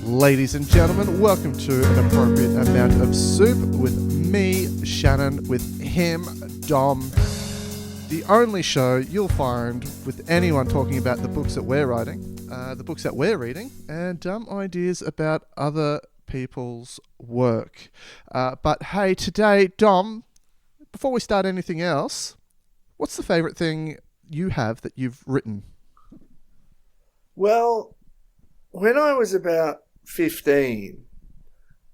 Ladies and gentlemen, welcome to an appropriate amount of soup with me, Shannon, with him, Dom. The only show you'll find with anyone talking about the books that we're writing, the books that we're reading, and dumb ideas about other people's work. But hey, today, Dom, before we start anything else, what's the favourite thing you have that you've written? Well, when I was about 15,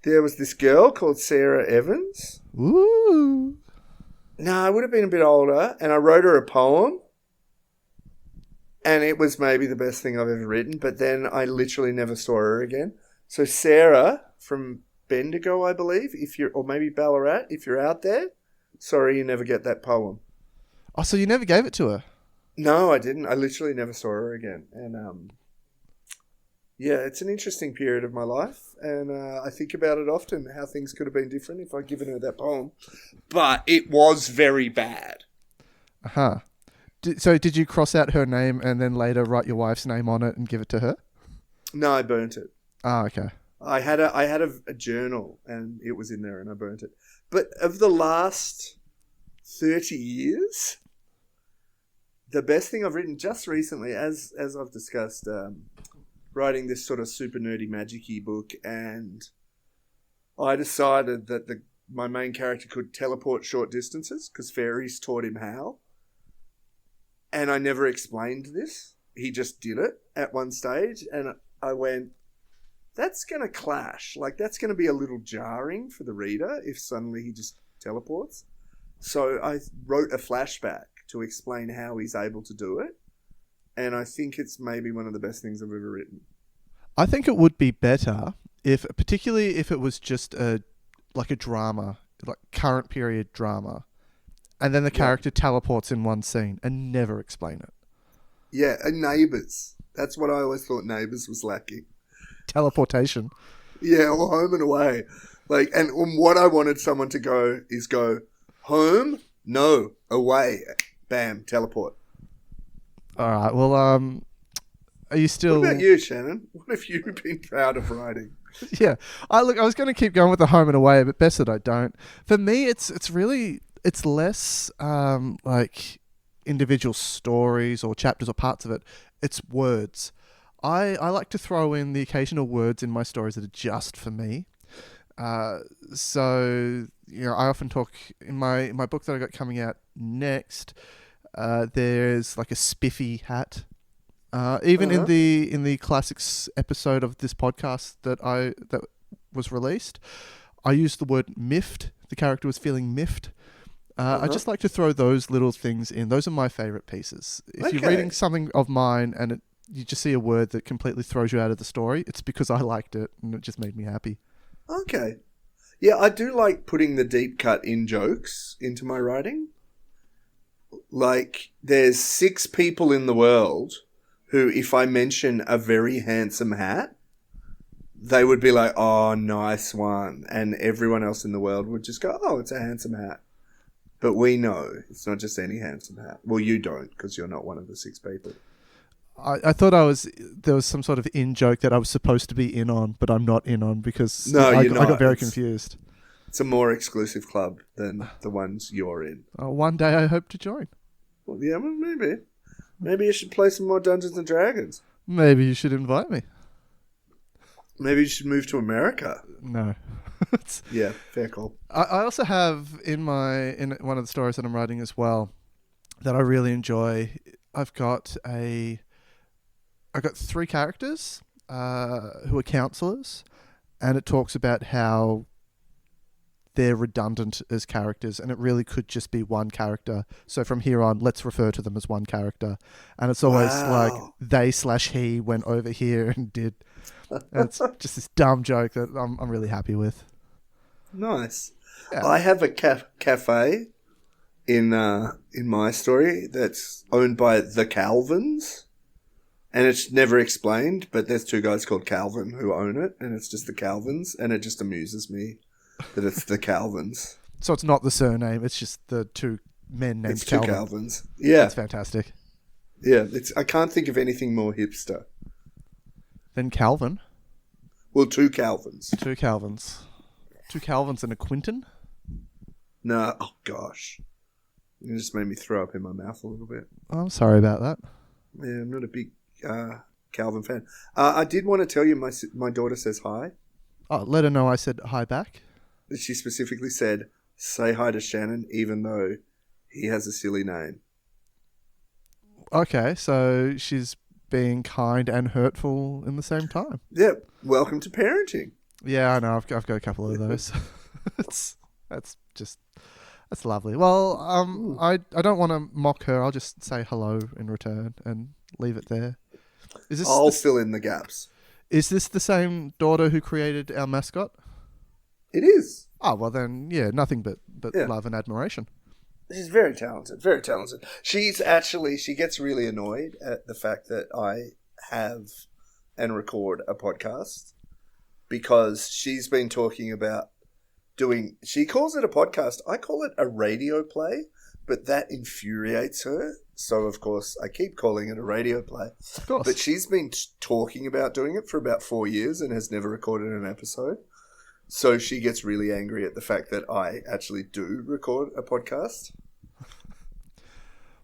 there was this girl called Sarah Evans. Ooh. No, I would have been a bit older, and I wrote her a poem, and it was maybe the best thing I've ever written, but then I literally never saw her again. So Sarah from Bendigo, I believe, or maybe Ballarat, if you're out there, sorry you never get that poem. Oh, so you never gave it to her? No, I didn't. I literally never saw her again. And yeah, it's an interesting period of my life, and I think about it often, how things could have been different if I'd given her that poem. But it was very bad. Uh-huh. So did you cross out her name and then later write your wife's name on it and give it to her? No, I burnt it. Ah, okay. I had a journal, and it was in there, and I burnt it. But of the last 30 years, the best thing I've written just recently, as I've discussed, writing this sort of super nerdy magic-y book, and I decided that my main character could teleport short distances because fairies taught him how. And I never explained this. He just did it at one stage, and I went, that's going to clash. Like, that's going to be a little jarring for the reader if suddenly he just teleports. So I wrote a flashback to explain how he's able to do it. And I think it's maybe one of the best things I've ever written. I think it would be better particularly if it was just a drama, like current period drama, and then the character teleports in one scene and never explain it. Yeah, and Neighbours. That's what I always thought Neighbours was lacking. Teleportation. Yeah, or Home and Away. Like, and what I wanted someone to go is go, home, no, away, bam, teleport. All right. Well, are you still? What about you, Shannon? What have you been proud of writing? Yeah. I was going to keep going with the home and away, but best that I don't. For me, it's less like individual stories or chapters or parts of it. It's words. I like to throw in the occasional words in my stories that are just for me. So I often talk in my book that I got coming out next. There's like a spiffy hat. Even in the classics episode of this podcast that was released, I used the word miffed. The character was feeling miffed. I just like to throw those little things in. Those are my favorite pieces. If you're reading something of mine and you just see a word that completely throws you out of the story, it's because I liked it and it just made me happy. Okay. Yeah, I do like putting the deep cut in jokes into my writing. Like, there's 6 people in the world who, if I mention a very handsome hat, they would be like, oh, nice one. And everyone else in the world would just go, oh, it's a handsome hat. But we know it's not just any handsome hat. Well, you don't, because you're not one of the 6 people. I thought there was some sort of in-joke that I was supposed to be in on, but I'm not in on because I got very confused. It's a more exclusive club than the ones you're in. One day I hope to join. Well, yeah, well, maybe. Maybe you should play some more Dungeons & Dragons. Maybe you should invite me. Maybe you should move to America. No. Yeah, fair call. I also have in one of the stories that I'm writing as well that I really enjoy. I've got 3 characters who are counselors, and it talks about how they're redundant as characters, and it really could just be one character. So from here on, let's refer to them as one character. And it's always like they/he went over here and did. And it's just this dumb joke that I'm really happy with. Nice. Yeah. I have a cafe in my story that's owned by the Calvins. And it's never explained, but there's 2 guys called Calvin who own it, and it's just the Calvins, and it just amuses me that it's the Calvins. So it's not the surname, it's just the 2 men named Calvin. 2 Calvins. Yeah. That's fantastic. Yeah, I can't think of anything more hipster. Than Calvin? Well, 2 Calvins. 2 Calvins. 2 Calvins and a Quinton? No, oh gosh. It just made me throw up in my mouth a little bit. Oh, I'm sorry about that. Yeah, I'm not a big Calvin fan. I did want to tell you my daughter says hi. Oh, let her know I said hi back. She specifically said, say hi to Shannon, even though he has a silly name. Okay, so she's being kind and hurtful in the same time. Yeah, welcome to parenting. Yeah, I know. I've got a couple of those. That's lovely. Well, I don't want to mock her. I'll just say hello in return and leave it there. I'll fill in the gaps. Is this the same daughter who created our mascot? It is. Oh, well then, yeah, nothing but Yeah. love and admiration. She's very talented, very talented. She gets really annoyed at the fact that I have and record a podcast because she's been talking about she calls it a podcast. I call it a radio play, but that infuriates her. So, of course, I keep calling it a radio play. Of course. But she's been talking about doing it for about 4 years and has never recorded an episode. So she gets really angry at the fact that I actually do record a podcast.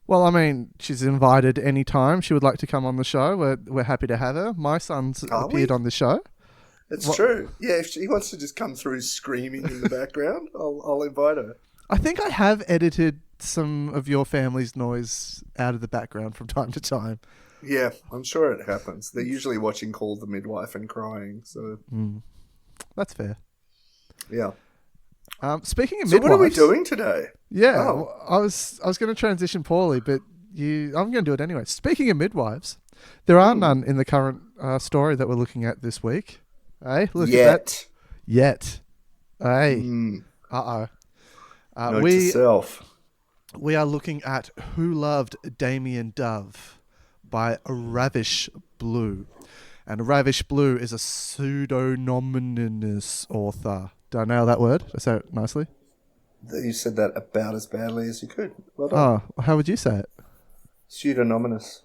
Well, I mean, she's invited any time she would like to come on the show. We're happy to have her. My son's appeared on the show. It's true. Yeah, if she wants to just come through screaming in the background, I'll invite her. I think I have edited some of your family's noise out of the background from time to time. Yeah, I'm sure it happens. They're usually watching Call the Midwife and crying, so... That's fair. Yeah. Speaking of midwives... So midwives... what are we doing today? Yeah, well, I was going to transition poorly, but I'm going to do it anyway. Speaking of midwives, there are none in the current story that we're looking at this week. Hey, look at that. Yet. Hey. Uh-oh. Note to self. We are looking at Who Loved Damian Dove by Ravish Blue. And Ravish Blue is a pseudonymous author. Did I nail that word? Did I say it nicely? You said that about as badly as you could. Well done. Oh, how would you say it? Pseudonymous.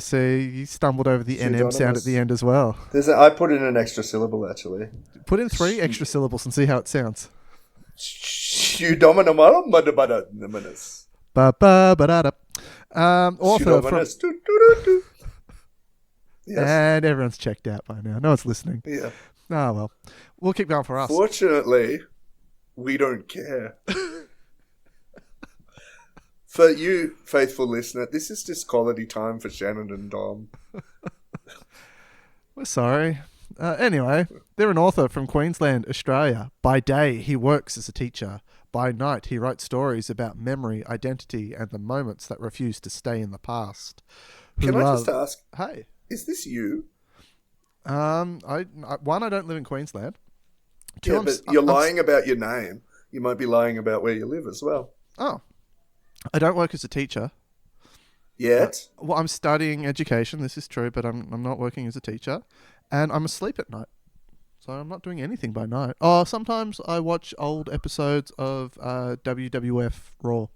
See, you stumbled over the NM sound at the end as well. I put in an extra syllable, actually. Put in 3 extra syllables and see how it sounds. Pseudonymous. Ba-ba-ba-da-da. Author from... Yes. And everyone's checked out by now. No one's listening. Yeah. Oh, well. We'll keep going for us. Fortunately, we don't care. For you, faithful listener, this is just quality time for Shannon and Dom. We're sorry. Anyway, they're an author from Queensland, Australia. By day, he works as a teacher. By night, he writes stories about memory, identity, and the moments that refuse to stay in the past. Can I just ask? Hey. Is this you? One, I don't live in Queensland. Two, yeah, but you're lying about your name. You might be lying about where you live as well. Oh. I don't work as a teacher. Yet? Well, I'm studying education. This is true, but I'm not working as a teacher. And I'm asleep at night. So I'm not doing anything by night. Oh, sometimes I watch old episodes of WWF Raw.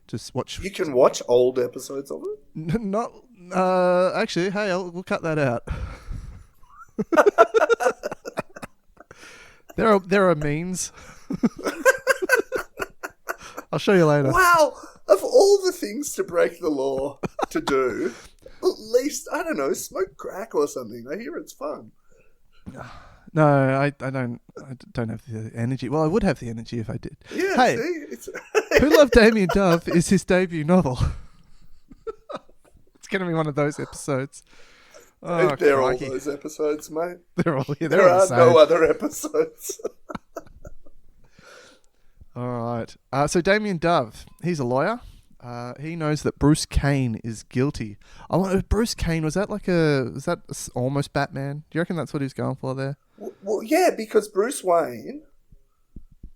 Just watch. You can watch old episodes of it? Not. Actually, hey, we'll cut that out. There are means. I'll show you later. Wow! Of all the things to break the law to do, at least, I don't know, smoke crack or something. I hear it's fun. No, I don't have the energy. Well, I would have the energy if I did. Yeah, hey, see? Who Loved Damian Dove is his debut novel. It's going to be one of those episodes. Oh, they're crikey. all those episodes, mate. They're all. Yeah, there are no other episodes. All right. So Damian Dove, he's a lawyer. He knows that Bruce Kane is guilty. Bruce Kane, was that almost Batman? Do you reckon that's what he's going for there? Well, yeah, because Bruce Wayne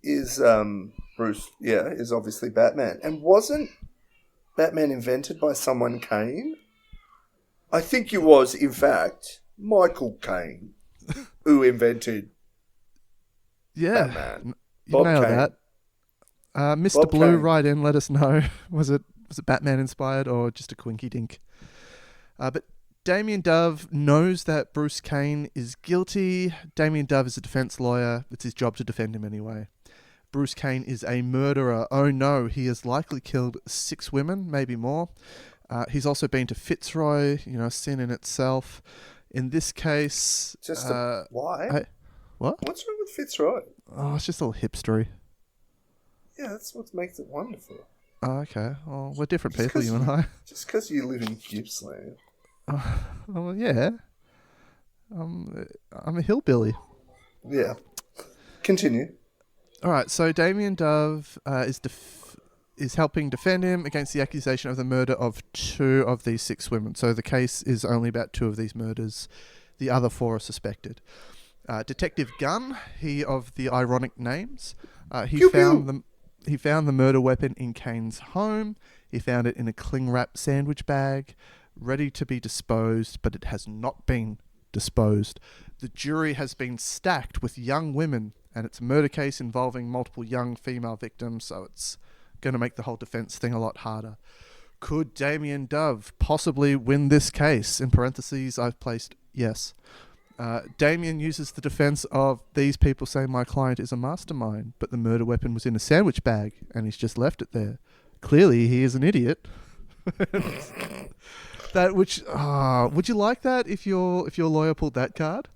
is is obviously Batman. And wasn't Batman invented by someone Kane? I think it was, in fact, Michael Caine who invented Batman. You Bob nailed Kane. that. Mr. Bob Blue, Kane. write in, let us know. Was it Batman inspired or just a quinky dink? But Damian Dove knows that Bruce Kane is guilty. Damian Dove is a defense lawyer. It's his job to defend him anyway. Bruce Kane is a murderer. Oh no, he has likely killed 6 women, maybe more. He's also been to Fitzroy, sin in itself. In this case... why? What? What's wrong with Fitzroy? Oh, it's just all hipstery. Yeah, that's what makes it wonderful. Oh, okay. Well, we're different people, you and I. Just because you live in Gippsland. Well, yeah. I'm a hillbilly. Yeah. Continue. All right, so Damian Dove is helping defend him against the accusation of the murder of 2 of these 6 women. So the case is only about 2 of these murders. The other 4 are suspected. Detective Gunn, he of the ironic names, he found the murder weapon in Kane's home. He found it in a cling wrap sandwich bag, ready to be disposed, but it has not been disposed. The jury has been stacked with young women, and it's a murder case involving multiple young female victims, so it's going to make the whole defense thing a lot harder. Could Damian Dove possibly win this case? In parentheses, I've placed yes. Damian uses the defense of these people saying my client is a mastermind, but the murder weapon was in a sandwich bag and he's just left it there. Clearly, he is an idiot. Would you like that if your lawyer pulled that card?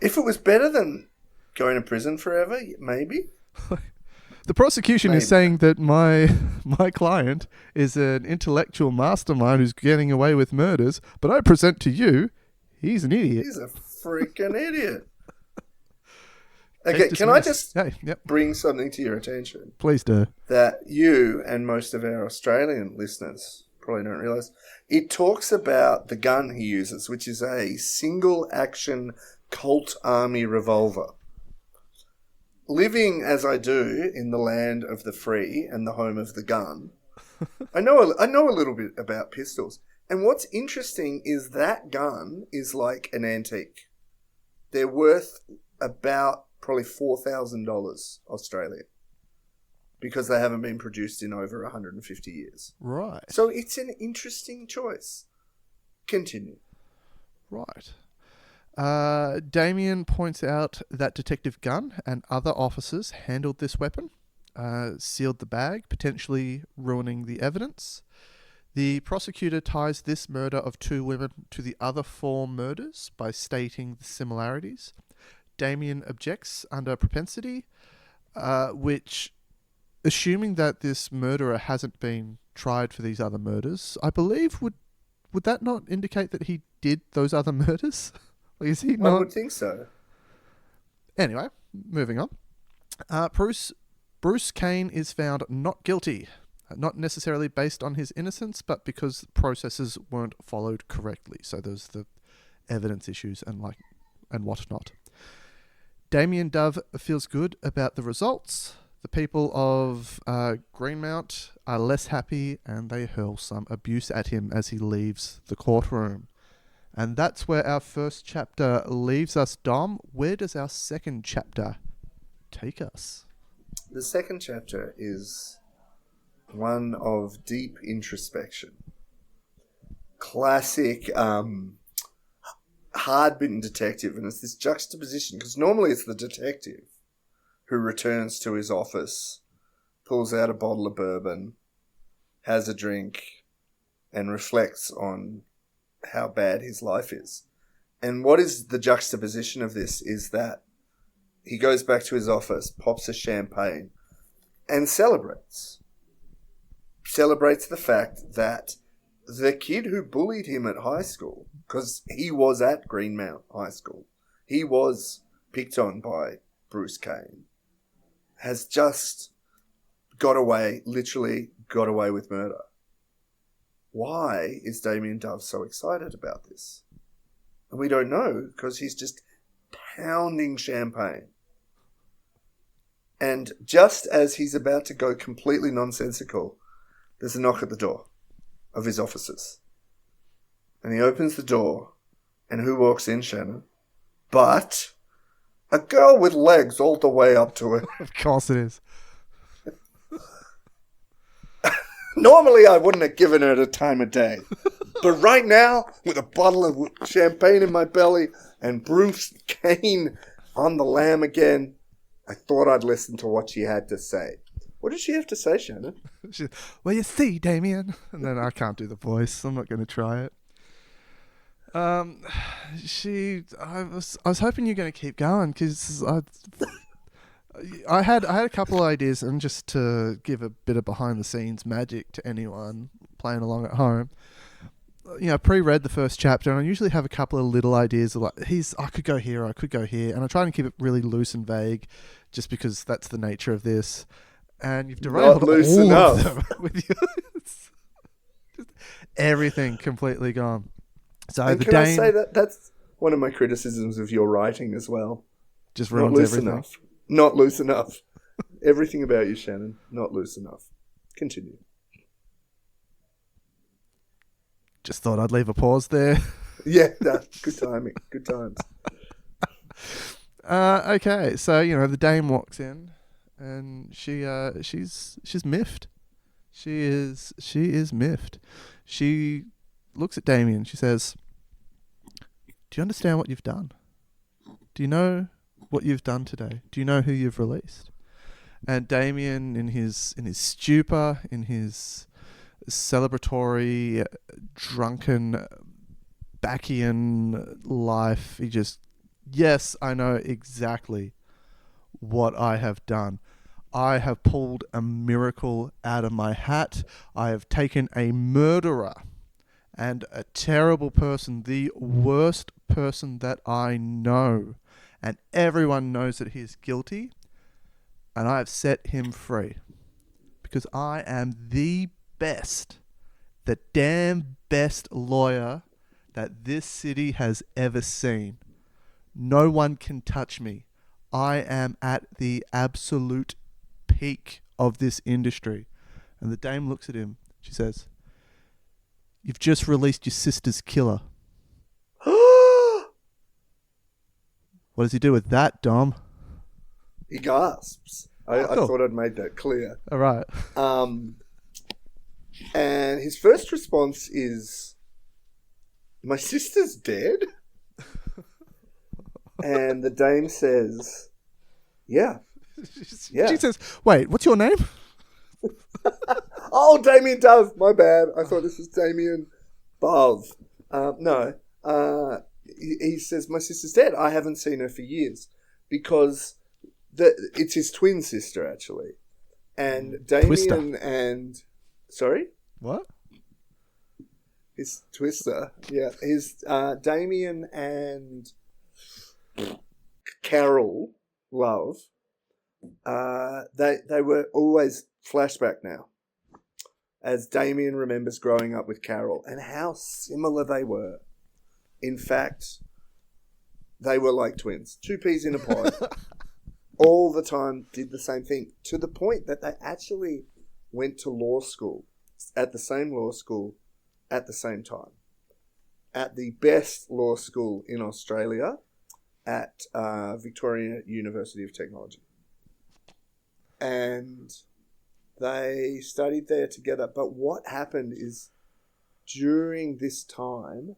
If it was better than going to prison forever, maybe. The prosecution is saying that my client is an intellectual mastermind who's getting away with murders, but I present to you, he's an idiot. He's a freaking idiot. Okay, can I just bring something to your attention? Please do. That you and most of our Australian listeners probably don't realise. It talks about the gun he uses, which is a single-action Colt Army revolver. Living as I do in the land of the free and the home of the gun, I know a little bit about pistols. And what's interesting is that gun is like an antique. They're worth about probably $4,000 Australian because they haven't been produced in over 150 years. Right. So it's an interesting choice. Continue. Right. Damien points out that Detective Gunn and other officers handled this weapon, sealed the bag, potentially ruining the evidence. The prosecutor ties this murder of 2 women to the other 4 murders by stating the similarities. Damien objects under propensity, which, assuming that this murderer hasn't been tried for these other murders, I believe would that not indicate that he did those other murders? Is he not? I would think so. Anyway, moving on. Bruce Kane is found not guilty, not necessarily based on his innocence, but because processes weren't followed correctly. So there's the evidence issues and whatnot. Damian Dove feels good about the results. The people of Greenmount are less happy, and they hurl some abuse at him as he leaves the courtroom. And that's where our first chapter leaves us, Dom. Where does our second chapter take us? The second chapter is one of deep introspection. Classic hard-bitten detective, and it's this juxtaposition, because normally it's the detective who returns to his office, pulls out a bottle of bourbon, has a drink, and reflects on how bad his life is. And what is the juxtaposition of this is that he goes back to his office, pops a champagne, and celebrates the fact that the kid who bullied him at high school, because he was at Greenmount High School, he was picked on by Bruce Kane, has just literally got away with murder. Why is Damian Dove so excited about this? And we don't know, because he's just pounding champagne. And just as he's about to go completely nonsensical, there's a knock at the door of his offices. And he opens the door, and who walks in, Shannon? But a girl with legs all the way up to her. Of course it is. Normally I wouldn't have given her the time of day. But right now, with a bottle of champagne in my belly and Bruce Kane on the lam again, I thought I'd listen to what she had to say. What did she have to say, Shannon? Well, you see, Damien. And then I can't do the voice. I'm not going to try it. I was hoping you're going to keep going because I had a couple of ideas, and just to give a bit of behind the scenes magic to anyone playing along at home. Pre-read the first chapter, and I usually have a couple of little ideas of I could go here, I could go here, and I try and keep it really loose and vague, just because that's the nature of this. And you've derailed all of them with just everything completely gone. So and can I say that's one of my criticisms of your writing as well? Just ruins everything. Enough. Not loose enough. Everything about you, Shannon, not loose enough. Continue. Just thought I'd leave a pause there. Yeah, good timing. Good times. Okay, so the dame walks in, and she's miffed. She is miffed. She looks at Damien. She says, "Do you understand what you've done? Do you know what you've done today? Do you know who you've released?" And Damien, in his stupor, in his celebratory, drunken, Bacchian life, he just, yes, I know exactly what I have done. I have pulled a miracle out of my hat. I have taken a murderer and a terrible person, the worst person that I know, and everyone knows that he is guilty, and I have set him free because I am the damn best lawyer that this city has ever seen. No one can touch me. I am at the absolute peak of this industry. And the dame looks at him. She says, "You've just released your sister's killer." What does he do with that, Dom? He gasps. I thought I'd made that clear. All right. And his first response is, "My sister's dead?" And the dame says, "Yeah." She says, "Wait, what's your name?" Oh, Damian Dove. My bad. I thought this was Damian Dove. No. He says, "My sister's dead. I haven't seen her for years." Because it's his twin sister, actually. And Damien Twister. and... Sorry? What? His Twister. Yeah. His Damien and Carol Love, they were always flashback now. As Damien remembers growing up with Carol and how similar they were. In fact, they were like twins. Two peas in a pod. All the time did the same thing. To the point that they actually went to law school. At the same law school. At the same time. At the best law school in Australia. At Victoria University of Technology. And they studied there together. But what happened is during this time,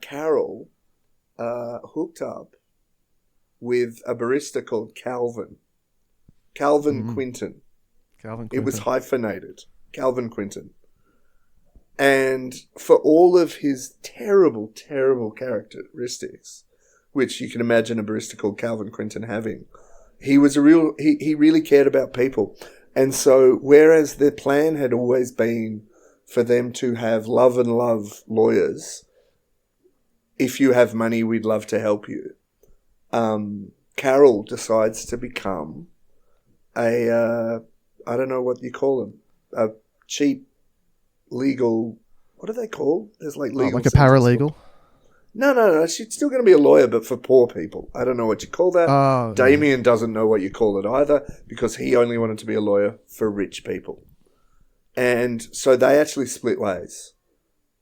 Carol hooked up with a barista called Calvin Quinton. Calvin Quinton. It was hyphenated. Calvin Quinton. And for all of his terrible, terrible characteristics, which you can imagine a barista called Calvin Quinton having, he really cared about people. And so, whereas their plan had always been for them to have love and love lawyers, if you have money, we'd love to help you. Carol decides to become I don't know what you call them, a cheap legal, what are they called? There's like legal. Like a paralegal? No. She's still going to be a lawyer, but for poor people. I don't know what you call that. Oh, Damien doesn't know what you call it either, because he only wanted to be a lawyer for rich people. And so they actually split ways.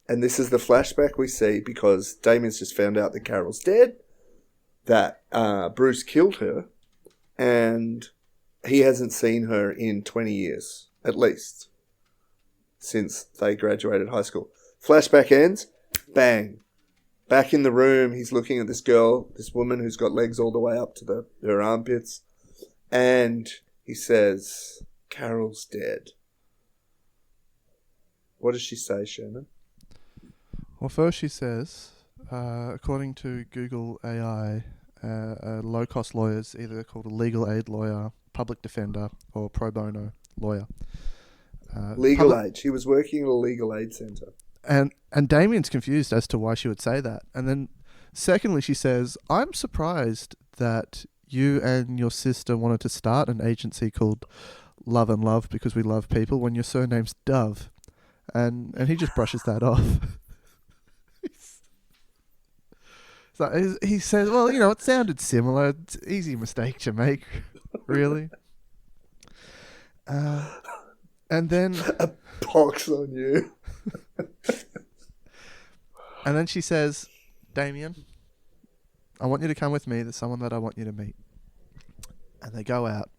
And this is the flashback we see because Damien's just found out that Carol's dead, that Bruce killed her, and he hasn't seen her in 20 years, at least. since they graduated high school. Flashback ends, bang. Back in the room, he's looking at this girl, this woman who's got legs all the way up to her armpits. And he says, Carol's dead. What does she say, Shannon? Well, first she says, according to Google AI, a low-cost lawyer is either called a legal aid lawyer, public defender, or pro bono lawyer. Legal aid. She was working at a legal aid centre. And Damian's confused as to why she would say that. And then secondly, she says, I'm surprised that you and your sister wanted to start an agency called Love and Love because we love people when your surname's Dove. And he just brushes that off. So he says, well, it sounded similar. It's an easy mistake to make, really. And then... A pox on you. And then she says, Damian, I want you to come with me. There's someone that I want you to meet. And they go out.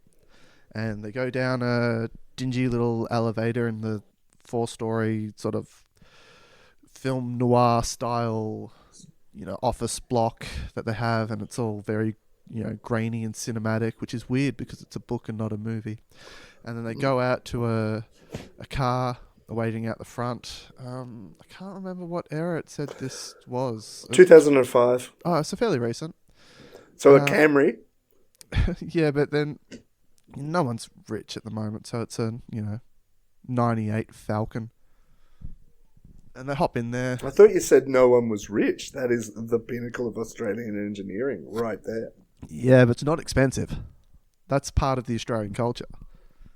And they go down a dingy little elevator in the 4-story sort of film noir style, office block that they have. And it's all very, grainy and cinematic, which is weird because it's a book and not a movie. And then they go out to a car awaiting out the front. I can't remember what era it said this was. 2005. Oh, so fairly recent. So a Camry. Yeah, but then no one's rich at the moment, so it's a 98 Falcon. And they hop in there. I thought you said no one was rich. That is the pinnacle of Australian engineering right there. Yeah, but it's not expensive. That's part of the Australian culture.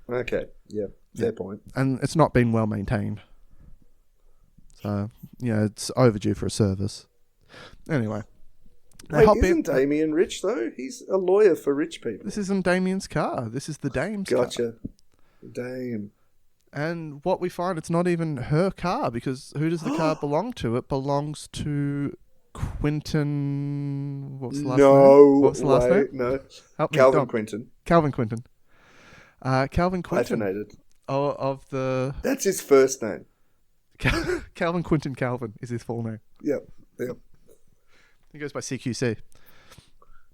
Okay, yeah, fair point. And it's not been well maintained. So, it's overdue for a service. Anyway. Wait, isn't Damian rich, though? He's a lawyer for rich people. This isn't Damian's car. This is the dame's car. Gotcha. Dame. And what we find, it's not even her car, because who does the car belong to? It belongs to Quinton... What was the last name? What was the last name? No. Help me, Calvin Dom. Quinton. Calvin Quinton. Calvin Quinton. Hyphenated. Of the... That's his first name. Calvin Quinton Calvin is his full name. Yep. He goes by CQC.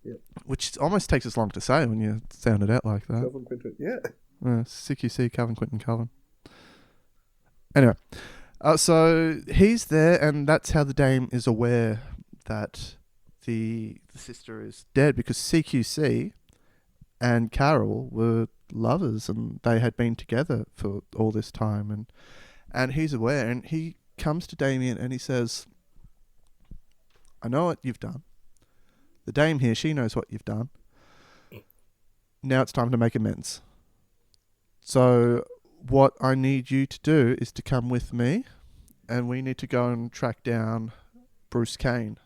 Yep. Which almost takes as long to say when you sound it out like that. Calvin Quinton, yeah. CQC, Calvin Quinton Calvin. Anyway, so he's there, and that's how the dame is aware that the sister is dead, because CQC and Carol were lovers, and they had been together for all this time, and he's aware, and he comes to Damian and he says, I know what you've done. The dame here, she knows what you've done. Now it's time to make amends. So what I need you to do is to come with me, and we need to go and track down Bruce Kane.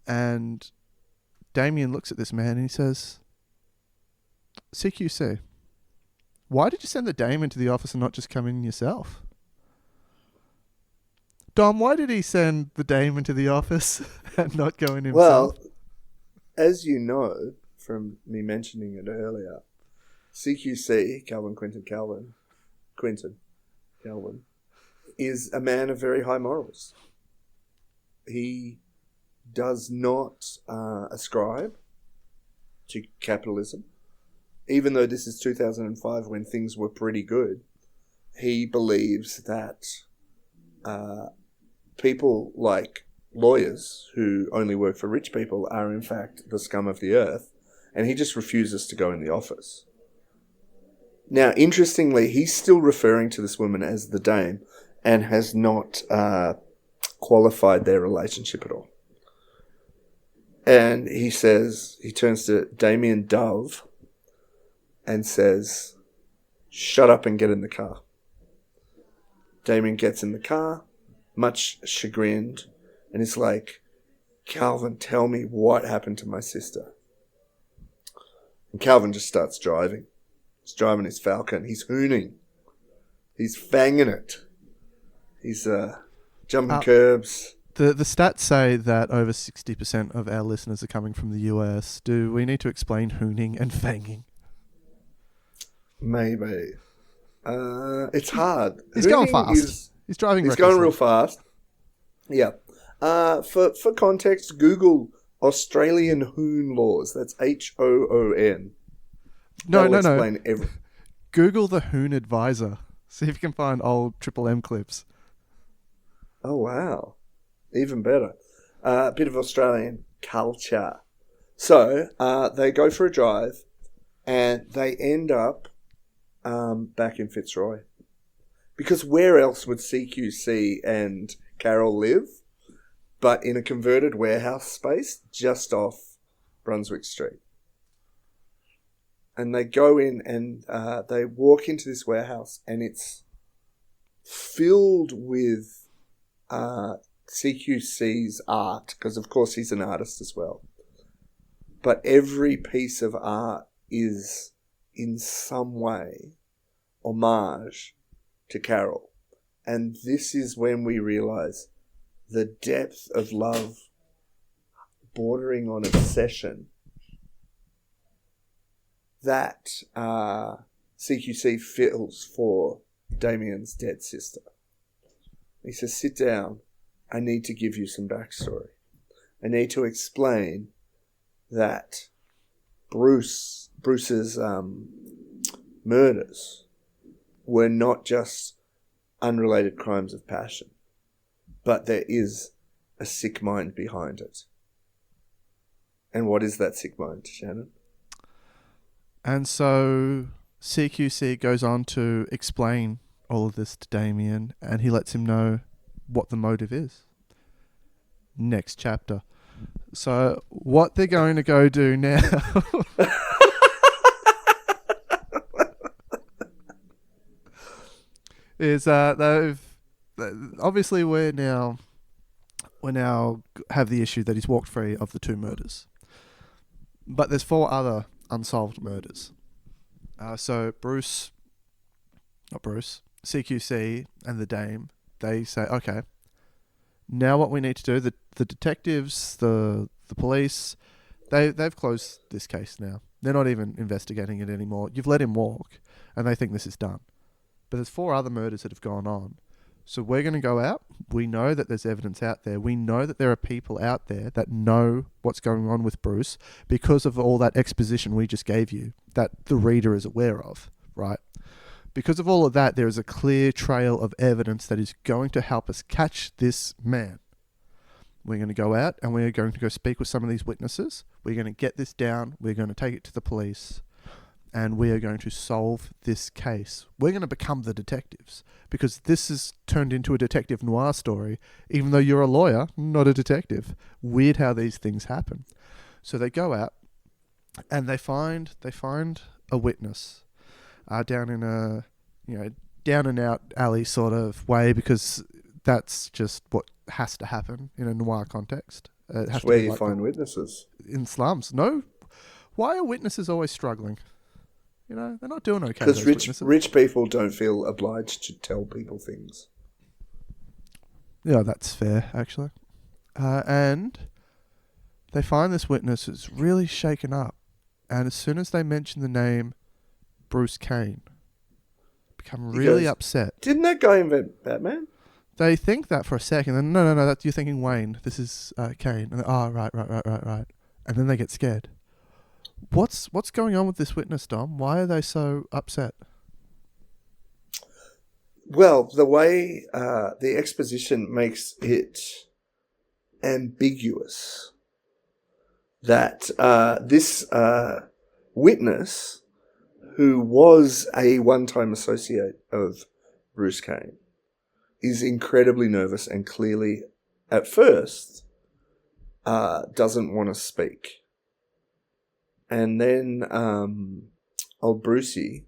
And Damian looks at this man and he says, CQC, why did you send the dame into the office and not just come in yourself? Dom, why did he send the dame into the office and not go in himself? Well, as you know from me mentioning it earlier, CQC, Quinton Calvin, is a man of very high morals. He does not ascribe to capitalism. Even though this is 2005 when things were pretty good, he believes that people like lawyers who only work for rich people are in fact the scum of the earth, and he just refuses to go in the office. Now, interestingly, he's still referring to this woman as the dame and has not qualified their relationship at all. And he says, he turns to Damian Dove and says, shut up and get in the car. Damian gets in the car, much chagrined, and he's like, Calvin, tell me what happened to my sister. And Calvin just starts driving. He's driving his Falcon. He's hooning. He's fanging it. He's jumping curbs. The stats say that over 60% of our listeners are coming from the US. Do we need to explain hooning and fanging? Maybe. It's hard. He's going Hooning fast. He's driving He's recklessly. going real fast. Yeah. For context, Google Australian Hoon laws. That's HOON. No. Explain everything. Google the Hoon Advisor. See if you can find old Triple M clips. Oh, wow. Even better. A bit of Australian culture. So, they go for a drive and they end up back in Fitzroy. Because where else would CQC and Carol live but in a converted warehouse space just off Brunswick Street? And they go in and they walk into this warehouse and it's filled with CQC's art, because of course he's an artist as well. But every piece of art is in some way homage to Carol. And this is when we realise the depth of love bordering on obsession that CQC feels for Damian's dead sister. He says, sit down. I need to give you some backstory. I need to explain that Bruce's murders were not just unrelated crimes of passion, but there is a sick mind behind it. And what is that sick mind, Shannon? And so CQC goes on to explain all of this to Damian, and he lets him know what the motive is. Next chapter. So what they're going to go do now is they've obviously we now have the issue that he's walked free of the 2 murders, but there's 4 other unsolved murders. So CQC and the Dame, they say, okay, now what we need to do, the detectives, the police, they've closed this case now. They're not even investigating it anymore. You've let him walk, and they think this is done. But there's 4 other murders that have gone on. So we're going to go out. We know that there's evidence out there. We know that there are people out there that know what's going on with Bruce because of all that exposition we just gave you that the reader is aware of, right? Because of all of that, there is a clear trail of evidence that is going to help us catch this man. We're going to go out and we're going to go speak with some of these witnesses. We're going to get this down. We're going to take it to the police. And we are going to solve this case. We're going to become the detectives, because this has turned into a detective noir story, even though you're a lawyer, not a detective. Weird how these things happen. So they go out and they find a witness down in a down and out alley sort of way, because that's just what has to happen in a noir context. It's where you find witnesses. In slums. No. Why are witnesses always struggling? They're not doing okay. Because rich people don't feel obliged to tell people things. Yeah, that's fair, actually. And they find this witness who's really shaken up. And as soon as they mention the name Bruce Kane, become really upset. Didn't that guy invent Batman? They think that for a second. Then, no, you're thinking Wayne. This is Kane. And right. And then they get scared. What's going on with this witness, Dom? Why are they so upset? Well, the way the exposition makes it ambiguous that this witness, who was a one-time associate of Bruce Kane, is incredibly nervous and clearly, at first, doesn't want to speak. And then old Brucey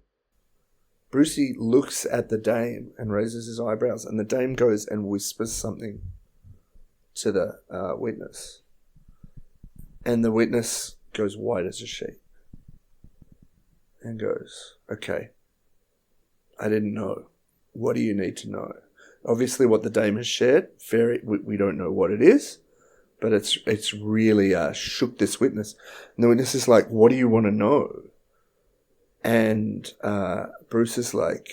looks at the Dame and raises his eyebrows, and the Dame goes and whispers something to the witness. And the witness goes white as a sheet and goes, okay, I didn't know. What do you need to know? Obviously what the Dame has shared, we don't know what it is. But it's really shook this witness. And the witness is like, what do you want to know? And Bruce is like,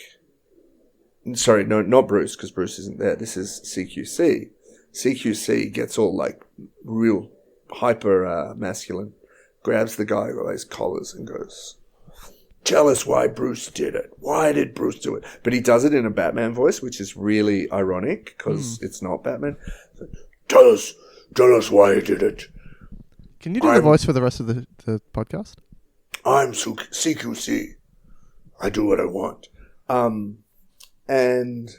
Sorry, no, not Bruce, because Bruce isn't there. This is CQC. CQC gets all like real hyper masculine, grabs the guy by his collars and goes, "Tell us why Bruce did it. Why did Bruce do it?" But he does it in a Batman voice, which is really ironic because it's not Batman. Tell us why he did it. Can you do the voice for the rest of the podcast? I'm CQC. I do what I want. And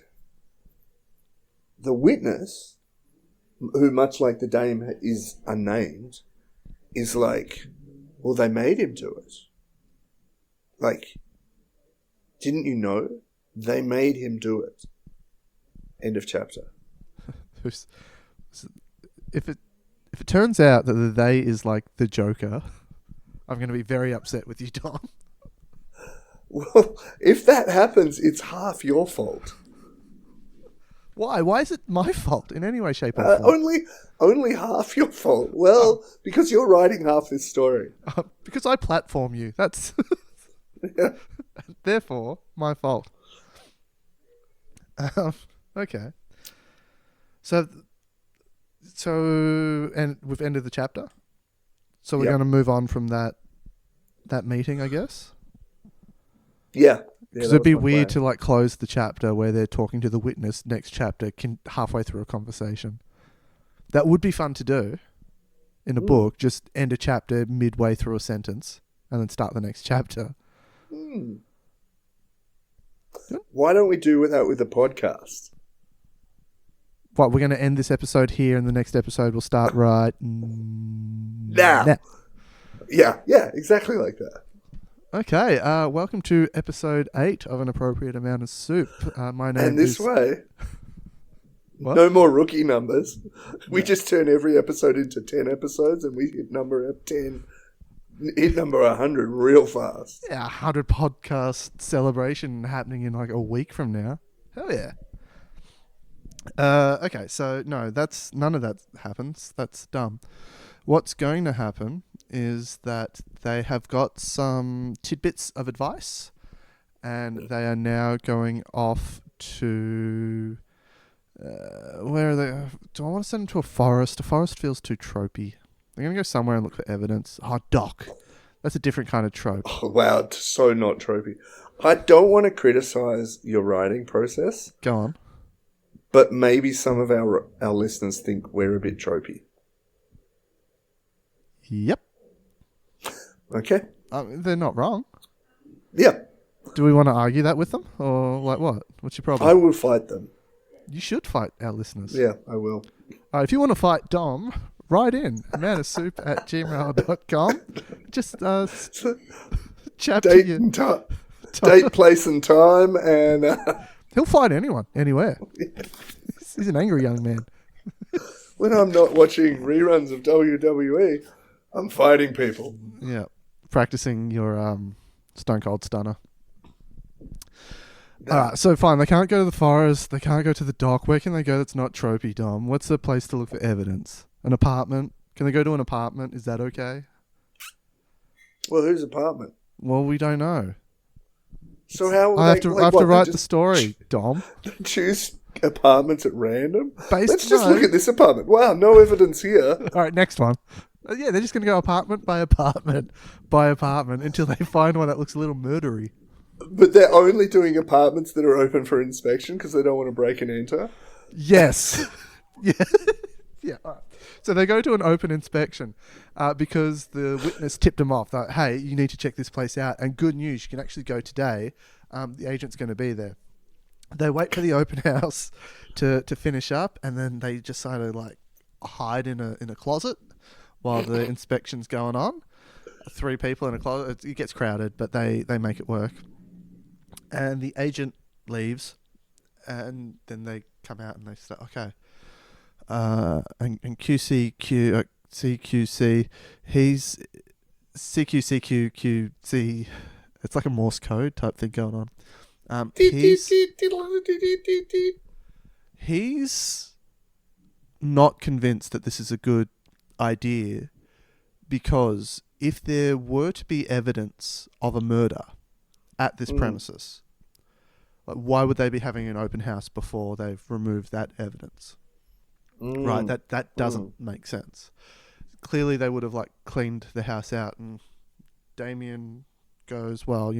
the witness, who much like the dame is unnamed, is like, well, they made him do it. Like, didn't you know? They made him do it. End of chapter. If it turns out that the they is like the Joker, I'm going to be very upset with you, Tom. Well, if that happens, it's half your fault. Why? Why is it my fault in any way, shape, or form? Only half your fault. Well, because you're writing half this story. Because I platform you. That's therefore my fault. Okay. So, and we've ended the chapter. So we're going to move on from that meeting, I guess. Yeah. Because it'd be weird to like close the chapter where they're talking to the witness next chapter halfway through a conversation. That would be fun to do in a book. Just end a chapter midway through a sentence and then start the next chapter. Why don't we do that with a podcast? What, we're going to end this episode here and the next episode will start right now. Yeah, exactly like that. Okay, welcome to episode 8 of An Appropriate Amount of Soup. My name and this is... way, What? No more rookie numbers. We just turn every episode into 10 episodes and we hit number 10, hit number 100 real fast. Yeah, 100 podcast celebration happening in like a week from now. Hell yeah. Okay, so no, none of that happens. That's dumb. What's going to happen is that they have got some tidbits of advice and they are now going off to... where are they? Do I want to send them to a forest? A forest feels too tropey. They're going to go somewhere and look for evidence. Oh, dock. That's a different kind of trope. Oh, wow, it's so not tropey. I don't want to criticize your writing process. Go on. But maybe some of our listeners think we're a bit tropey. Yep. Okay. They're not wrong. Yeah. Do we want to argue that with them? Or like what? What's your problem? I will fight them. You should fight our listeners. Yeah, I will. If you want to fight Dom, write in amountofsoup@gmail.com. Just chat to Date you. and date, place and time, and... He'll fight anyone, anywhere. He's an angry young man. When I'm not watching reruns of WWE, I'm fighting people. Yeah. Practicing your Stone Cold Stunner. No. Alright, so fine. They can't go to the forest. They can't go to the dock. Where can they go that's not tropey, Dom? What's the place to look for evidence? An apartment? Can they go to an apartment? Is that okay? Well, whose apartment? Well, we don't know. So how... I have to write the story, Dom. Choose apartments at random? Let's just look at this apartment. Wow, no evidence here. Alright, next one. Yeah, they're just going to go apartment by apartment by apartment until they find one that looks a little murdery. But they're only doing apartments that are open for inspection because they don't want to break and enter? Yes. Yeah. Yeah. All right. So they go to an open inspection because the witness tipped them off that, hey, you need to check this place out. And good news, you can actually go today. The agent's going to be there. They wait for the open house to finish up, and then they just sort of like hide in a closet while the inspection's going on. 3 people in a closet. It gets crowded, but they make it work. And the agent leaves, and then they come out and they say, okay. And CQC, he's CQCQQC. It's like a Morse code type thing going on. He's not convinced that this is a good idea because if there were to be evidence of a murder at this premises, Like, why would they be having an open house before they've removed that evidence? Right, that doesn't make sense. Clearly, they would have like cleaned the house out, and Damian goes, "Well,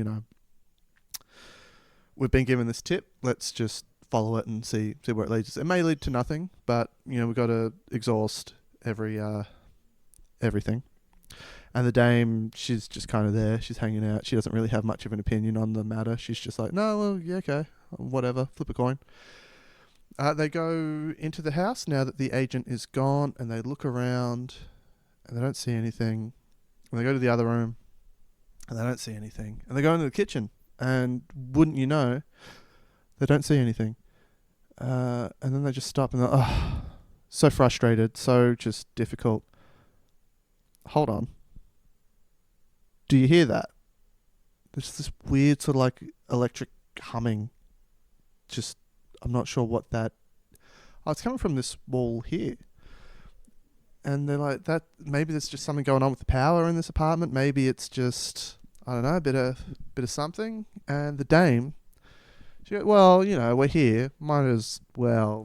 we've been given this tip. Let's just follow it and see where it leads us. It may lead to nothing, but we've got to exhaust everything." And the dame, she's just kind of there. She's hanging out. She doesn't really have much of an opinion on the matter. She's just like, "No, well, yeah, okay, whatever. Flip a coin." They go into the house now that the agent is gone, and they look around, and they don't see anything. And they go to the other room, and they don't see anything. And they go into the kitchen, and wouldn't you know, they don't see anything. And then they just stop, and they're so frustrated, so just difficult. Hold on. Do you hear that? There's this weird sort of like electric humming. Just, I'm not sure what that... Oh, it's coming from this wall here. And they're like, that maybe there's just something going on with the power in this apartment. Maybe it's just, I don't know, a bit of something. And the dame, she goes, "Well, we're here. Might as well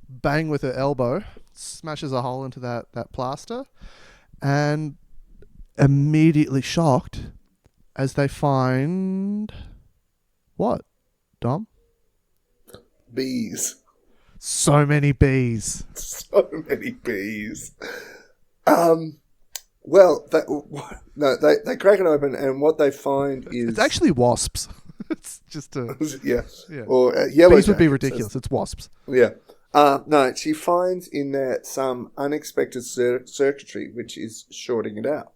bang with her elbow, smashes a hole into that plaster, and immediately shocked as they find what, Dom? Bees. So many bees. So many bees. Well, they crack it open, and what they find is... It's actually wasps. It's just yeah. Or yellow bees would be jackets. ridiculous. It's wasps. Yeah. No, she finds in there some unexpected circuitry, which is shorting it out.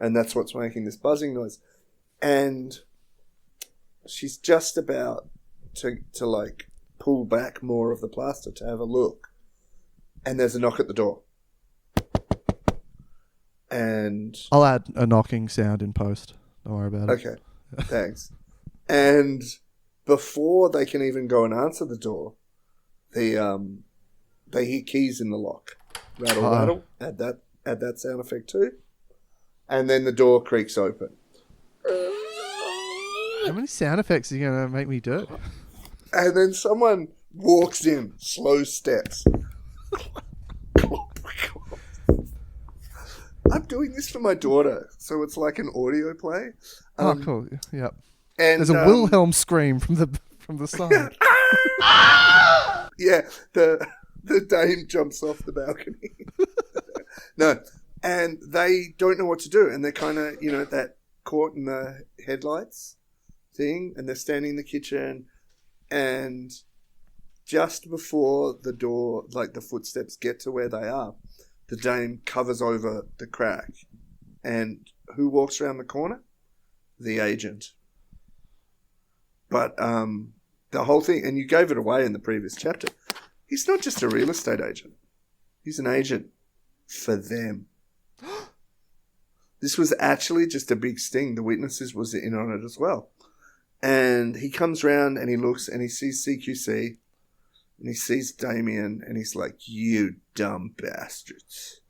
And that's what's making this buzzing noise. And she's just about to like pull back more of the plaster to have a look. And there's a knock at the door. And I'll add a knocking sound in post. Don't worry about it. Okay, thanks. And before they can even go and answer the door, they hear keys in the lock. Rattle, rattle. Add that sound effect too. And then the door creaks open. How many sound effects are you going to make me do? And then someone walks in, slow steps. I'm doing this for my daughter, so it's like an audio play. Cool. Yep. And there's a Wilhelm scream from the side. Yeah, the dame jumps off the balcony. No, and they don't know what to do, and they're kind of that caught in the headlights thing, and they're standing in the kitchen, and just before the door, like the footsteps get to where they are, the dame covers over the crack. And who walks around the corner? The agent. But the whole thing, and you gave it away in the previous chapter, he's not just a real estate agent. He's an agent for them. This was actually just a big sting. The witnesses was in on it as well. And he comes round and he looks and he sees CQC. And he sees Damian and he's like, "You dumb bastards.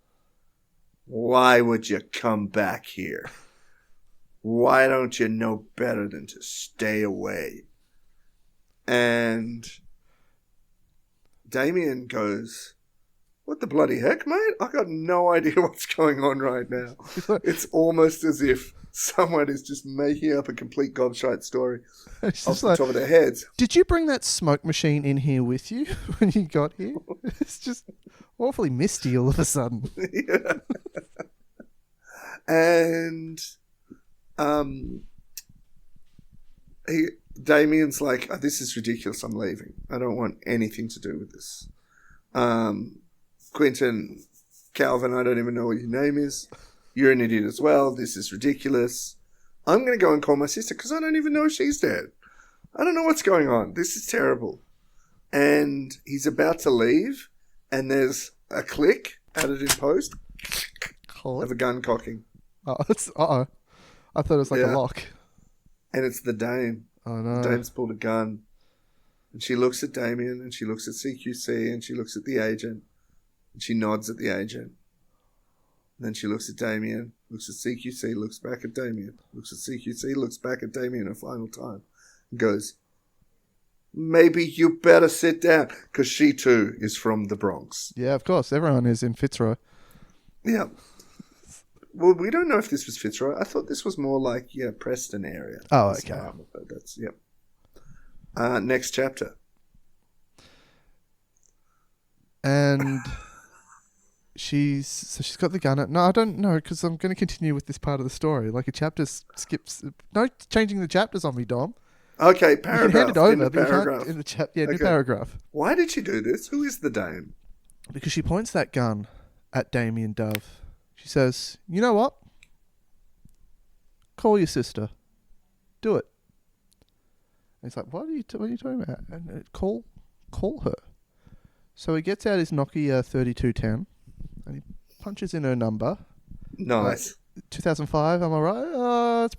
Why would you come back here? Why don't you know better than to stay away?" And Damian goes, "What the bloody heck, mate? I got no idea what's going on right now." It's almost as if someone is just making up a complete gobshite story off the top of their heads. Did you bring that smoke machine in here with you when you got here? It's just awfully misty all of a sudden. Yeah. And Damian's like, "This is ridiculous. I'm leaving. I don't want anything to do with this." Quentin, Calvin, I don't even know what your name is. You're an idiot as well. This is ridiculous. I'm going to go and call my sister because I don't even know if she's dead. I don't know what's going on. This is terrible. And he's about to leave, and there's a click added in post of a gun cocking. Oh, uh-oh. I thought it was like a lock. And it's the dame. Oh, no. The dame's pulled a gun. And she looks at Damian, and she looks at CQC, and she looks at the agent. And she nods at the agent. And then she looks at Damian, looks at CQC, looks back at Damian, looks at CQC, looks back at Damian a final time, and goes, maybe you better sit down, because she too is from the Bronx. Yeah, of course. Everyone is in Fitzroy. Yeah. Well, we don't know if this was Fitzroy. I thought this was more like, Preston area. Oh, okay. But that's, next chapter. And she's got the gun. No, I don't know, because I'm going to continue with this part of the story. Like, a chapter skips. No changing the chapters on me, Dom. Okay, You paragraph. can hand it over, in the but paragraph. you can't in the new paragraph. Why did she do this? Who is the dame? Because she points that gun at Damian Dove. She says, "You know what? Call your sister. Do it." And he's like, what are you talking about? And call her. So he gets out his Nokia 3210 and he punches in her number. Nice. 2005, am I right? It's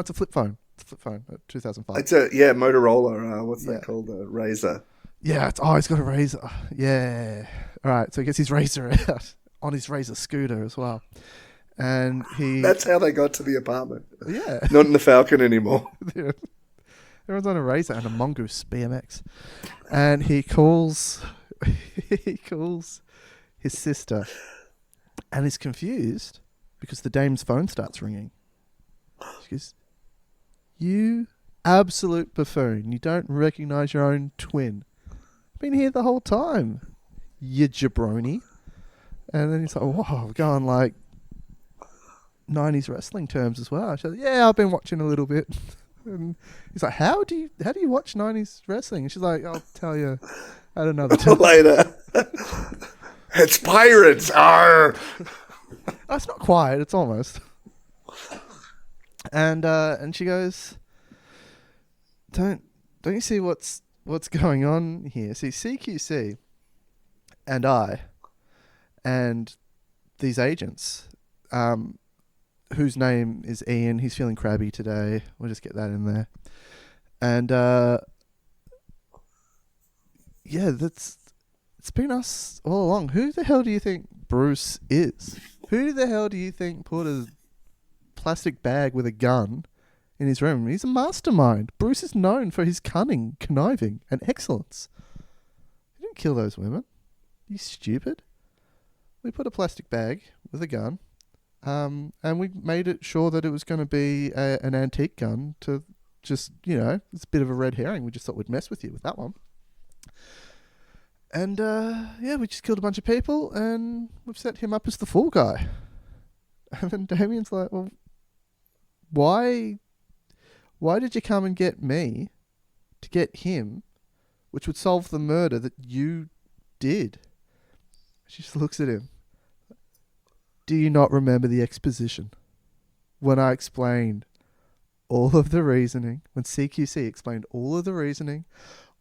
a flip phone. It's a flip phone, 2005. It's a, Motorola. What's that called? A Razor. Yeah, he's got a Razor. Yeah. All right, so he gets his Razor out on his Razor scooter as well. And That's how they got to the apartment. Yeah. Not in the Falcon anymore. Yeah. Everyone's on a Razor and a Mongoose BMX. And he calls his sister and is confused because the dame's phone starts ringing. She goes, "You absolute buffoon. You don't recognise your own twin. I've been here the whole time, you jabroni." And then he's like, "Whoa," going like 90s wrestling terms as well. She's like, "Yeah, I've been watching a little bit." And he's like, how do you watch 90s wrestling? And she's like, "I'll tell you at another time." Later. It's pirates. Arr! Oh, it's not quite. It's almost. And she goes, Don't you see what's going on here? See, CQC and I and these agents, whose name is Ian. He's feeling crabby today. We'll just get that in there. And it's been us all along. Who the hell do you think Bruce is? Who the hell do you think put a plastic bag with a gun in his room? He's a mastermind. Bruce is known for his cunning, conniving, and excellence. He didn't kill those women. You stupid. We put a plastic bag with a gun, and we made it sure that it was going to be an antique gun to just, it's a bit of a red herring. We just thought we'd mess with you with that one. And, we just killed a bunch of people, and we've set him up as the fall guy. And then Damian's like, well, why did you come and get me to get him, which would solve the murder that you did? She just looks at him. Do you not remember the exposition? When I explained all of the reasoning, when CQC explained all of the reasoning,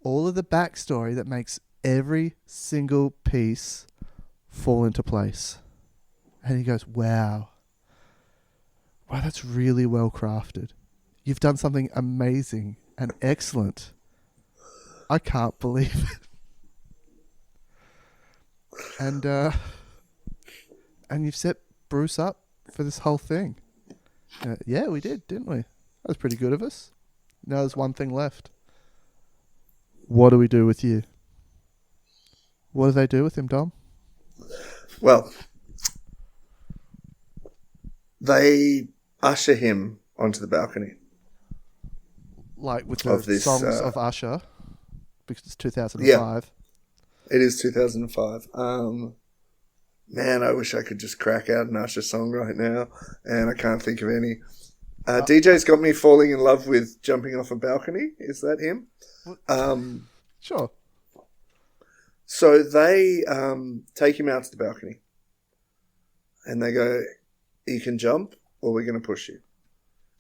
all of the backstory that makes every single piece fall into place. And he goes, wow, that's really well crafted. You've done something amazing and excellent. I can't believe it. And you've set Bruce up for this whole thing. Yeah, we did, didn't we? That was pretty good of us. Now there's one thing left. What do we do with you? What do they do with him, Dom? Well, they usher him onto the balcony. Like with the songs of Usher, because it's 2005. Yeah, it is 2005. Man, I wish I could just crack out an Usher song right now, and I can't think of any. DJ's got me falling in love with jumping off a balcony. Is that him? Sure. So they take him out to the balcony, and they go, "You can jump, or we're going to push you."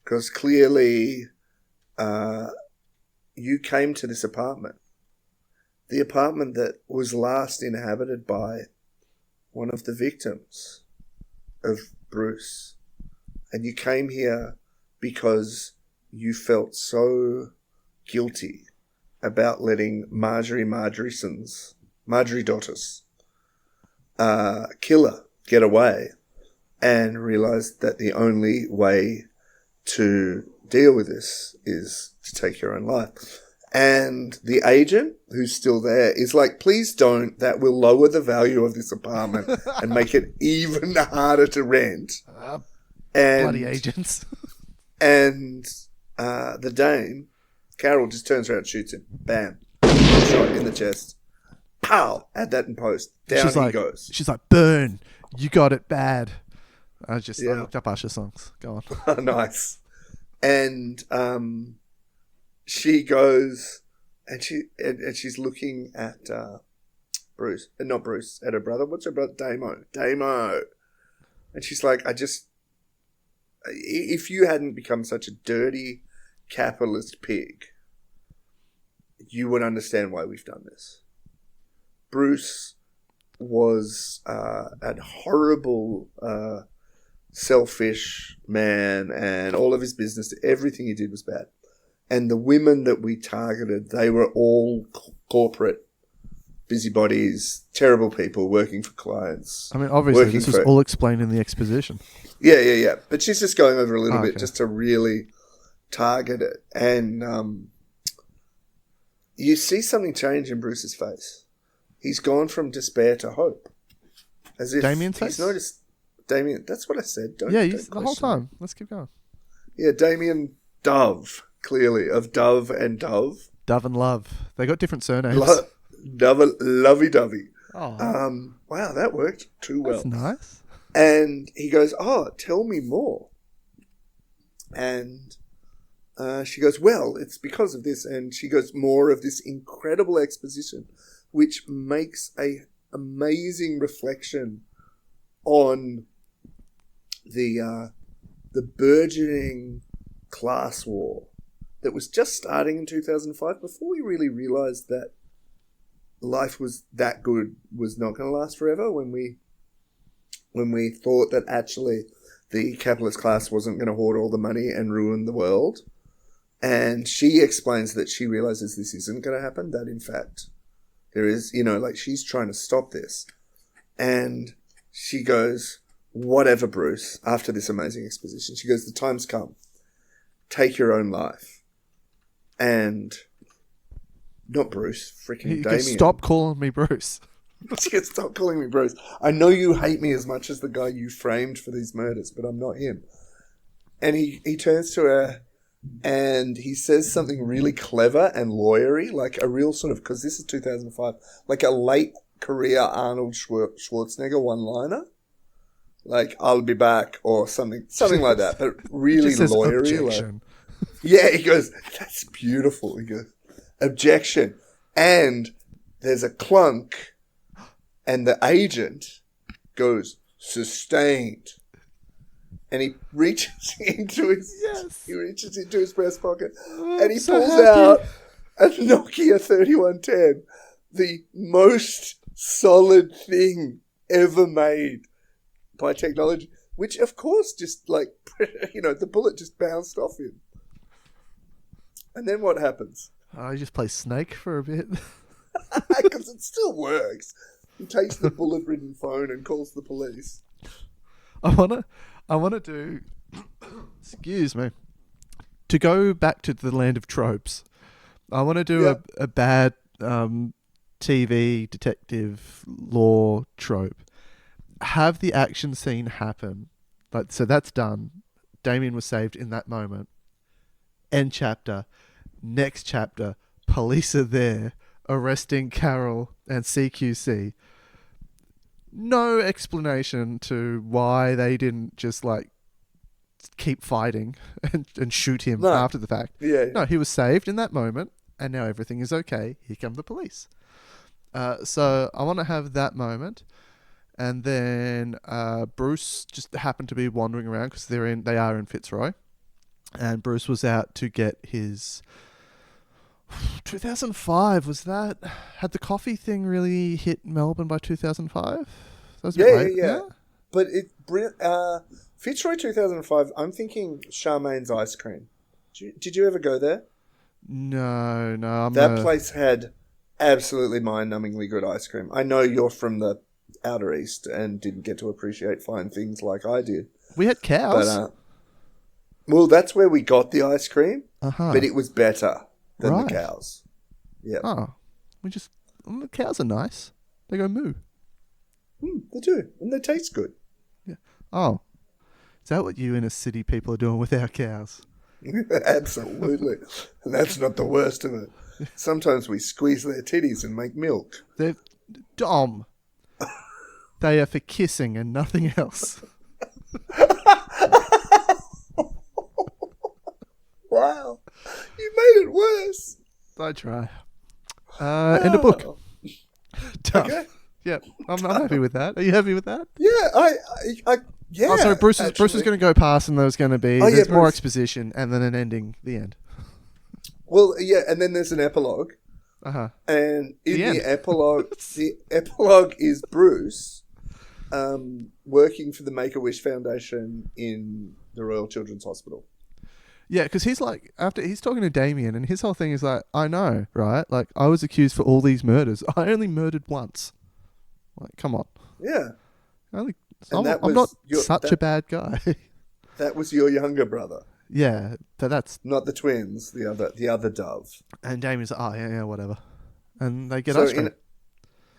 Because clearly you came to this apartment. The apartment that was last inhabited by one of the victims of Bruce. And you came here because you felt so guilty about letting Marjorie Daughters killer get away, and realised that the only way to deal with this is to take your own life. And the agent, who's still there, is like, please don't. That will lower the value of this apartment and make it even harder to rent. Bloody agents. And the dame, Carol, just turns around and shoots him. Bam. Shot in the chest. Pow! Add that in post. Down he goes. She's like, burn. You got it bad. I looked up Usher songs. Go on. Nice. And she goes and she's looking at Bruce. Not Bruce, at her brother. What's her brother? Damo. And she's like, if you hadn't become such a dirty capitalist pig, you would understand why we've done this. Bruce was a horrible, selfish man, and all of his business, everything he did was bad. And the women that we targeted, they were all corporate busybodies, terrible people working for clients. I mean, obviously, this was all explained in the exposition. Yeah. But she's just going over a little bit just to really target it. And you see something change in Bruce's face. He's gone from despair to hope. As if Damian's he's face? Noticed. Damian, that's what I said. Don't the whole time. Let's keep going. Yeah, Damian Dove, clearly, of Dove and Dove. Dove and Love. They got different surnames. Lovey-dovey. Oh. Wow, that worked too well. That's nice. And he goes, tell me more. And she goes, well, it's because of this. And she goes, more of this incredible exposition, which makes a amazing reflection on the burgeoning class war that was just starting in 2005, before we really realized that life was that good, was not going to last forever, when we thought that actually the capitalist class wasn't going to hoard all the money and ruin the world. And she explains that she realizes this isn't going to happen, that in fact there is, she's trying to stop this. And she goes, whatever, Bruce, after this amazing exposition, she goes, the time's come. Take your own life. And not Bruce, freaking Damian. Stop calling me Bruce. She goes, stop calling me Bruce. I know you hate me as much as the guy you framed for these murders, but I'm not him. And he turns to her and he says something really clever and lawyery, like a real sort of, because this is 2005, like a late career Arnold Schwarzenegger one-liner. Like, I'll be back, or something like that, but really lawyery. Like, yeah, he goes, that's beautiful. He goes, objection. And there's a clunk, and the agent goes, sustained. And he reaches into his breast pocket, and he pulls out a Nokia 3110, the most solid thing ever made by technology, which of course just the bullet just bounced off him. And then what happens? He just plays Snake for a bit. Because it still works. He takes the bullet-ridden phone and calls the police. I wanna do excuse me. To go back to the land of tropes, I want to do a bad TV detective law trope. Have the action scene happen. So that's done. Damian was saved in that moment. End chapter. Next chapter. Police are there arresting Carol and CQC. No explanation to why they didn't just keep fighting and shoot him after the fact. Yeah. No, he was saved in that moment and now everything is okay. Here come the police. So I want to have that moment. And then Bruce just happened to be wandering around because they are in Fitzroy, and Bruce was out to get his 2005. Was that, had the coffee thing really hit Melbourne by 2005? Yeah. But Fitzroy 2005. I'm thinking Charmaine's ice cream. Did you ever go there? No. That place had absolutely mind-numbingly good ice cream. I know you're from the Outer East and didn't get to appreciate fine things like I did. We had cows. Well, that's where we got the ice cream, Uh-huh. but it was better than the cows. Yeah. Oh, the cows are nice. They go moo. They do, and they taste good. Yeah. Oh, is that what you inner city people are doing with our cows? Absolutely. And that's not the worst of it. Sometimes we squeeze their titties and make milk. They're Dom. They are for kissing and nothing else. Wow. You made it worse. I try. End of book. Tough. Okay. Yeah, I'm happy with that. Are you happy with that? Yeah, yeah. Oh, so Bruce is going to go past, and there's going to be there's more exposition, and then an ending. The end. Well, yeah, and then there's an epilogue. And in the epilogue is Bruce working for the Make-A-Wish Foundation in the Royal Children's Hospital. Yeah, because he's like, after he's talking to Damien, and his whole thing is like, I know, right? Like, I was accused for all these murders. I only murdered once. Like, come on. Yeah. I'm not such a bad guy. That was your younger brother. Yeah, but that's not the twins. The other Dove. And Damien's like, oh yeah, whatever, and they get ice cream.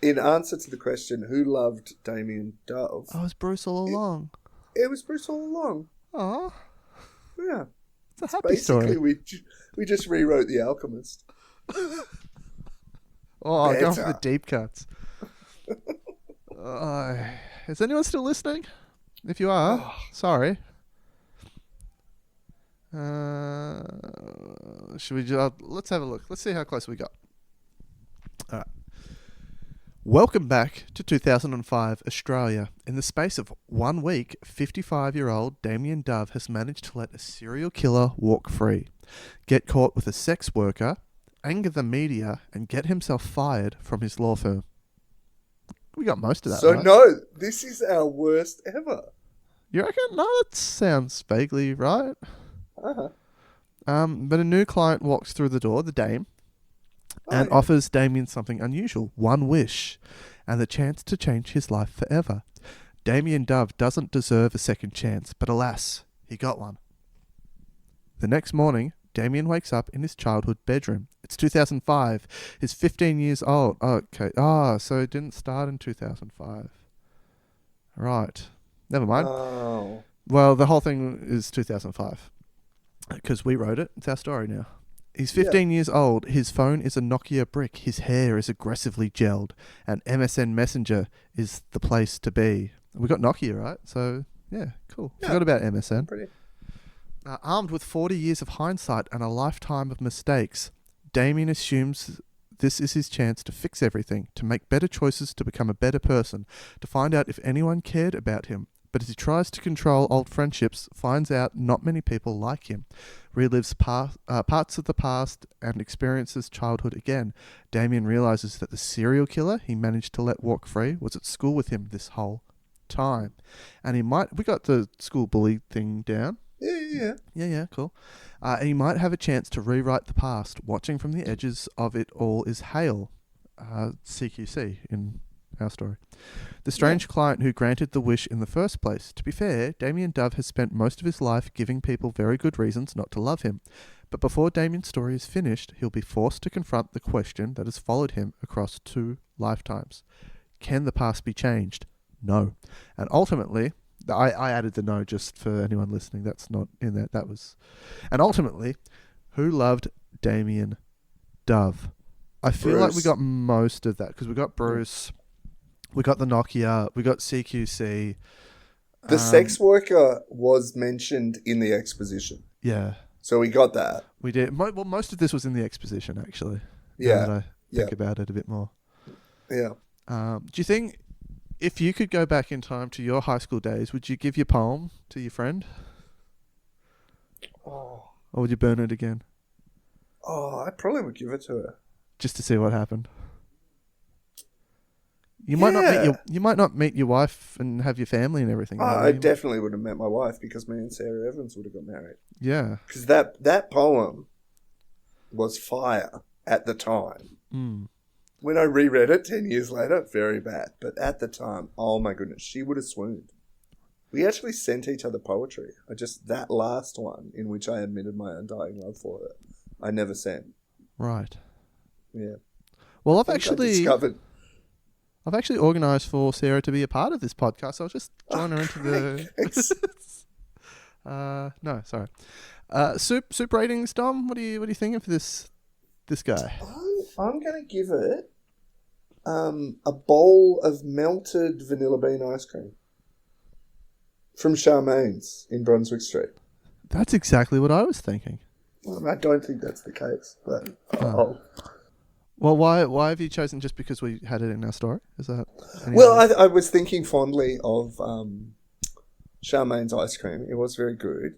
In answer to the question, who loved Damian Dove? Oh, it was Bruce all along. It was Bruce all along. Oh, yeah. It's a happy story. We just rewrote The Alchemist. Oh, going for the deep cuts. Is anyone still listening? If you are, sorry. Should we just let's have a look. Let's see how close we got. All right. Welcome back to 2005 Australia. In the space of 1 week, 55-year-old Damian Dove has managed to let a serial killer walk free, get caught with a sex worker, anger the media, and get himself fired from his law firm. We got most of that, So right? no, this is our worst ever. You reckon? No, that sounds vaguely right. Uh-huh. But a new client walks through the door, the dame, and offers Damien something unusual, one wish, and the chance to change his life forever. Damian Dove doesn't deserve a second chance, but alas, he got one. The next morning, Damien wakes up in his childhood bedroom. It's 2005. He's 15 years old. Okay. So it didn't start in 2005. Right. Never mind. Oh. Well, the whole thing is 2005. Because we wrote it. It's our story now. He's 15 years old. His phone is a Nokia brick. His hair is aggressively gelled. And MSN Messenger is the place to be. We got Nokia, right? So, yeah, cool. Yeah. Forgot about MSN. Pretty. Armed with 40 years of hindsight and a lifetime of mistakes, Damien assumes this is his chance to fix everything, to make better choices, to become a better person, to find out if anyone cared about him. But as he tries to control old friendships, finds out not many people like him, relives parts of the past and experiences childhood again. Damien realizes that the serial killer he managed to let walk free was at school with him this whole time. And we got the school bully thing down. Yeah, cool. He might have a chance to rewrite the past. Watching from the edges of it all is Hale, CQC in our story. The strange client who granted the wish in the first place. To be fair, Damian Dove has spent most of his life giving people very good reasons not to love him. But before Damien's story is finished, he'll be forced to confront the question that has followed him across 2 lifetimes. Can the past be changed? No. And ultimately, I added the no just for anyone listening. That's not in there. And ultimately, who loved Damian Dove? I feel like we got most of that because we got Bruce, we got the Nokia, we got CQC. The sex worker was mentioned in the exposition. Yeah. So we got that. We did. Well, most of this was in the exposition, actually. Yeah. Now that I think about it a bit more. Yeah. Do you think if you could go back in time to your high school days, would you give your poem to your friend? Oh. Or would you burn it again? Oh, I probably would give it to her. Just to see what happened. You might not meet your wife and have your family and everything. I definitely would have met my wife because me and Sarah Evans would have got married. Yeah. Because that poem was fire at the time. Mm. When I reread it 10 years later, very bad. But at the time, oh my goodness, she would have swooned. We actually sent each other poetry. That last one in which I admitted my undying love for her, I never sent. Right. Yeah. Well, I discovered. I've actually organised for Sarah to be a part of this podcast. I'll just join her into the. No, sorry. Soup ratings, Dom. What are you thinking for this guy? I'm going to give it a bowl of melted vanilla bean ice cream from Charmaine's in Brunswick Street. That's exactly what I was thinking. Well, I don't think that's the case, but Well, why have you chosen just because we had it in our story? Is that? I was thinking fondly of Charmaine's ice cream. It was very good,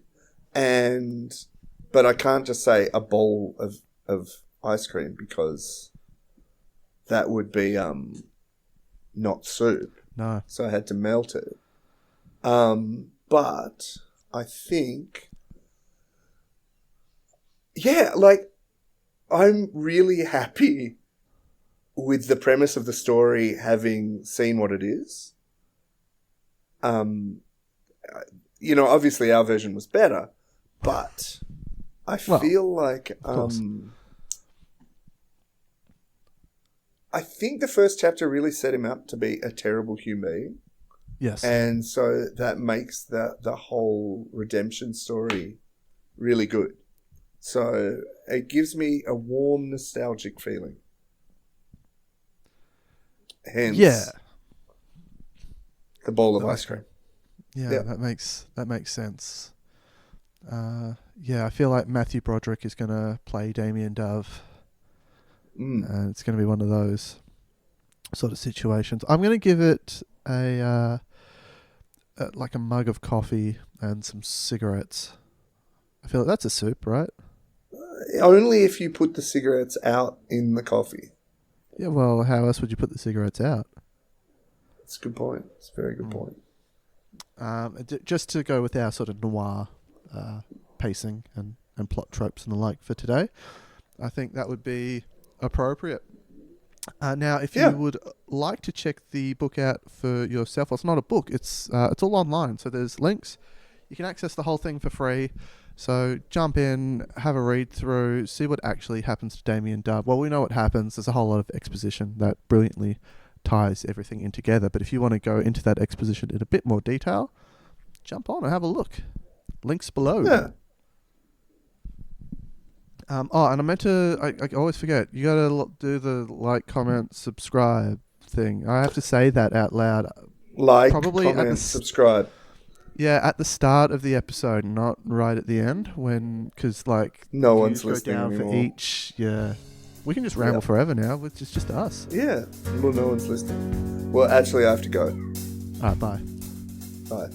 but I can't just say a bowl of ice cream because that would be not soup. No. So I had to melt it. But I think, I'm really happy with the premise of the story, having seen what it is. Obviously our version was better, but I feel like I think the first chapter really set him up to be a terrible human being. Yes. And so that makes the whole redemption story really good. So it gives me a warm, nostalgic feeling. Hence, the bowl of ice cream. Yeah, that makes sense. I feel like Matthew Broderick is going to play Damian Dove. And it's going to be one of those sort of situations. I'm going to give it a mug of coffee and some cigarettes. I feel like that's a soup, right? Only if you put the cigarettes out in the coffee. Yeah, well, how else would you put the cigarettes out? That's a good point. It's a very good point. Just to go with our sort of noir pacing and plot tropes and the like for today, I think that would be appropriate. Now, if you would like to check the book out for yourself, well, it's not a book, it's all online, so there's links. You can access the whole thing for free. So jump in, have a read through, see what actually happens to Damian Dove. Well, we know what happens. There's a whole lot of exposition that brilliantly ties everything in together. But if you want to go into that exposition in a bit more detail, jump on and have a look. Links below. Yeah. And I meant to... I always forget. You got to do the like, comment, subscribe thing. I have to say that out loud. Like, probably comment, subscribe. Yeah, at the start of the episode, not right at the end, because no one's listening down anymore. For each, we can just ramble forever now. It's just us. Yeah, well, no one's listening. Well, actually, I have to go. All right, bye. Bye.